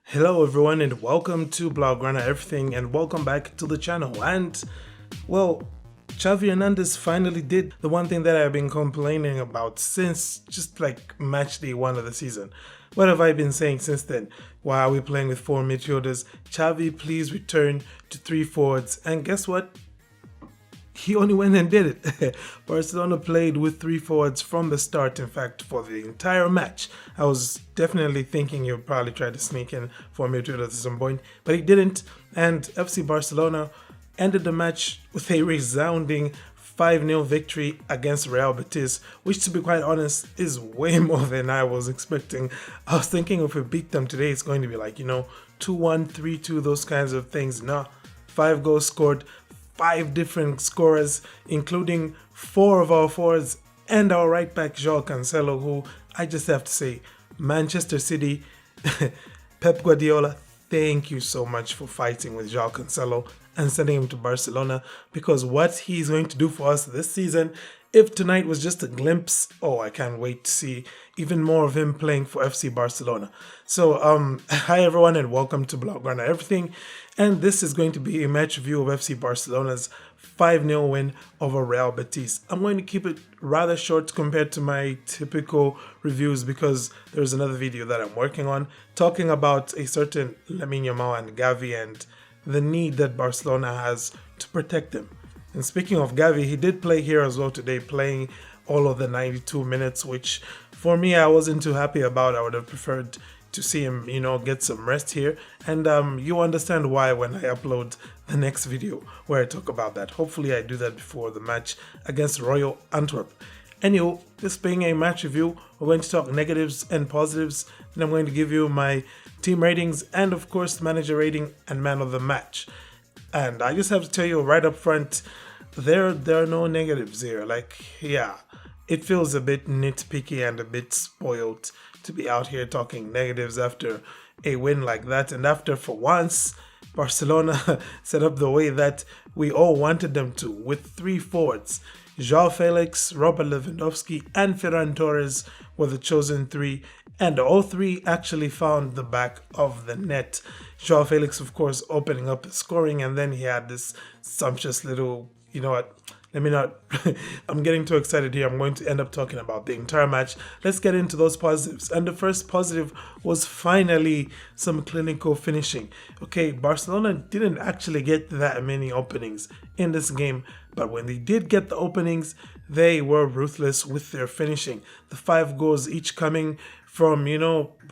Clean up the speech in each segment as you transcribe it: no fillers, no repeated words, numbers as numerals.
Hello everyone and welcome to Blaugrana Everything and welcome back to the channel. And well, Xavi Hernandez finally did the one thing that I've been complaining about since just like match day 1 of the season. What have I been saying since then? Why are we playing with 4 midfielders? Xavi, please return to 3 forwards. And guess what? He only went and did it. Barcelona played with 3 forwards from the start, in fact, for the entire match. I was definitely thinking he would probably try to sneak in for midfield at some point, but he didn't. And FC Barcelona ended the match with a resounding 5-0 victory against Real Betis, which, to be quite honest, is way more than I was expecting. I was thinking if we beat them today, it's going to be like, 2-1, 3-2, those kinds of things. No, 5 goals scored, 5 different scorers, including 4 of our forwards and our right back, Joao Cancelo, who I just have to say, Manchester City, Pep Guardiola, thank you so much for fighting with Joao Cancelo and sending him to Barcelona, because what he's going to do for us this season, if tonight was just a glimpse, oh, I can't wait to see even more of him playing for FC Barcelona. So, hi everyone and welcome to Blaugrana Everything. And this is going to be a match review of FC Barcelona's 5-0 win over Real Betis. I'm going to keep it rather short compared to my typical reviews because there's another video that I'm working on talking about a certain Lamine Yamal and Gavi and the need that Barcelona has to protect them. And speaking of Gavi, he did play here as well today, playing all of the 92 minutes, which for me I wasn't too happy about. I would have preferred to see him, get some rest here. And you understand why when I upload the next video where I talk about that. Hopefully I do that before the match against Royal Antwerp. Anyway, this being a match review, we're going to talk negatives and positives. Then I'm going to give you my team ratings and of course manager rating and man of the match. And I just have to tell you right up front, there are no negatives here. It feels a bit nitpicky and a bit spoiled to be out here talking negatives after a win like that, and after for once Barcelona set up the way that we all wanted them to, with 3 forwards. Joao Felix, Robert Lewandowski and Ferran Torres were the chosen 3, and all 3 actually found the back of the net. Joao Felix, of course, opening up his scoring, and then he had this sumptuous little, let me not, I'm getting too excited here. I'm going to end up talking about the entire match. Let's get into those positives. And the first positive was finally some clinical finishing. Okay, Barcelona didn't actually get that many openings in this game, but when they did get the openings, they were ruthless with their finishing. The 5 goals each coming from,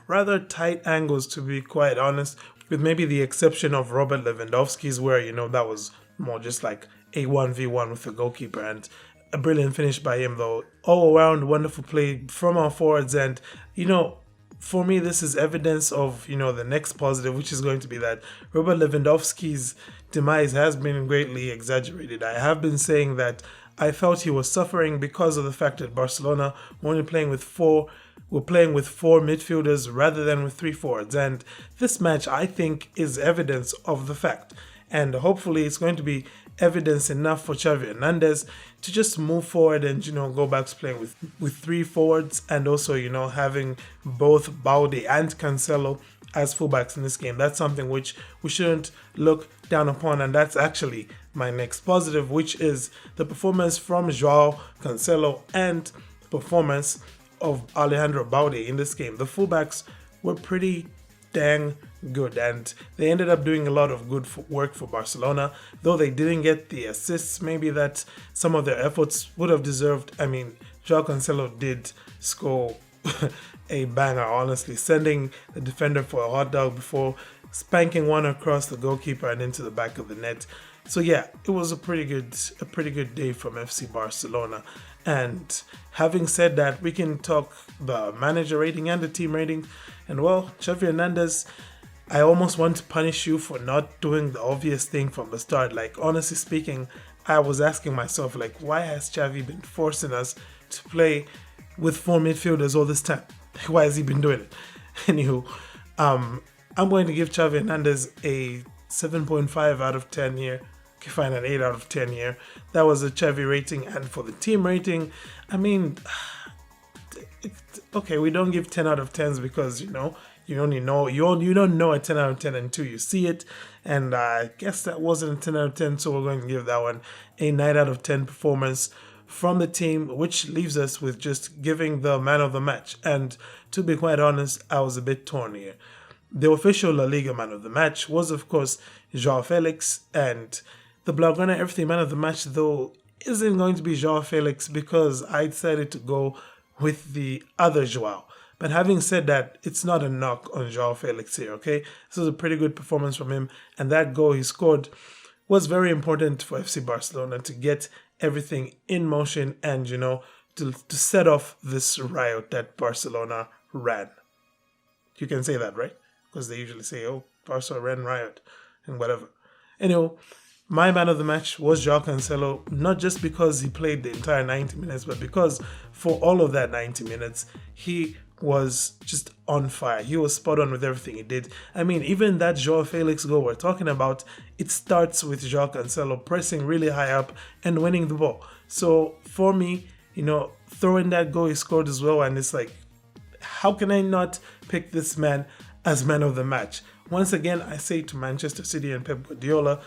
rather tight angles, to be quite honest, with maybe the exception of Robert Lewandowski's, where, that was more just like a 1v1 with the goalkeeper, and a brilliant finish by him though. All around wonderful play from our forwards, and for me this is evidence of the next positive, which is going to be that Robert Lewandowski's demise has been greatly exaggerated. I have been saying that I felt he was suffering because of the fact that Barcelona were only playing with 4 midfielders rather than with 3 forwards, and this match I think is evidence of the fact, and hopefully it's going to be evidence enough for Xavi Hernandez to just move forward and go back to playing with 3 forwards, and also having both Balde and Cancelo as fullbacks in this game. That's something which we shouldn't look down upon, and that's actually my next positive, which is the performance from Joao Cancelo and the performance of Alejandro Balde in this game. The fullbacks were pretty dang good, and they ended up doing a lot of good work for Barcelona, though they didn't get the assists maybe that some of their efforts would have deserved. I mean, Joao Cancelo did score a banger, honestly, sending the defender for a hot dog before spanking one across the goalkeeper and into the back of the net. So yeah, it was a pretty good day from FC Barcelona. And having said that, we can talk the manager rating and the team rating. And well, Xavi Hernandez, I almost want to punish you for not doing the obvious thing from the start. Like, honestly speaking, I was asking myself, like, why has Xavi been forcing us to play with 4 midfielders all this time? Why has he been doing it? Anywho, I'm going to give Xavi Hernandez a 7.5 out of 10 here. Okay, fine, an 8 out of 10 here. That was a Xavi rating. And for the team rating, I mean, okay, we don't give 10 out of 10s because, You only know you don't know a 10 out of 10 until you see it, and I guess that wasn't a 10 out of 10, so we're going to give that one a 9 out of 10 performance from the team, which leaves us with just giving the man of the match. And to be quite honest, I was a bit torn here. The official La Liga man of the match was, of course, Joao Felix, and the Blaugrana Everything man of the match, though, isn't going to be Joao Felix because I decided to go with the other Joao. But having said that, it's not a knock on Joao Felix here, okay? This was a pretty good performance from him, and that goal he scored was very important for FC Barcelona to get everything in motion and, to set off this riot that Barcelona ran. You can say that, right? Because they usually say, oh, Barca ran riot and whatever. Anyway, my man of the match was Joao Cancelo, not just because he played the entire 90 minutes, but because for all of that 90 minutes, he was just on fire. He was spot on with everything he did. I mean, even that Joao Felix goal we're talking about, it starts with Joao Cancelo pressing really high up and winning the ball. So for me, throwing that goal he scored as well, and it's like, how can I not pick this man as man of the match? Once again, I say to Manchester City and Pep Guardiola,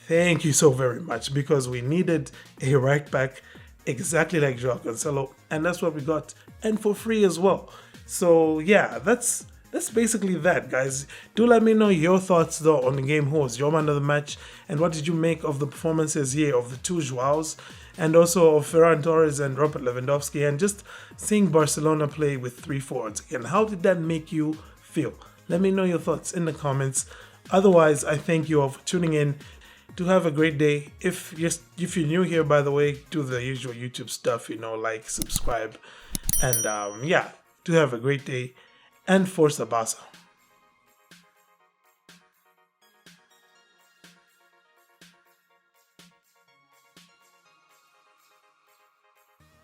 thank you so very much, because we needed a right back exactly like Joao Cancelo, and that's what we got, and for free as well. So yeah, that's basically that, guys. Do let me know your thoughts though on the game. Who was your man of the match, and what did you make of the performances here of the two Joaos, and also of Ferran Torres and Robert Lewandowski, and just seeing Barcelona play with 3 forwards again? How did that make you feel? Let me know your thoughts in the comments. Otherwise, I thank you all for tuning in. Do have a great day. If you're new here, by the way, do the usual YouTube stuff, like, subscribe, and yeah, do have a great day, and Forza Barça.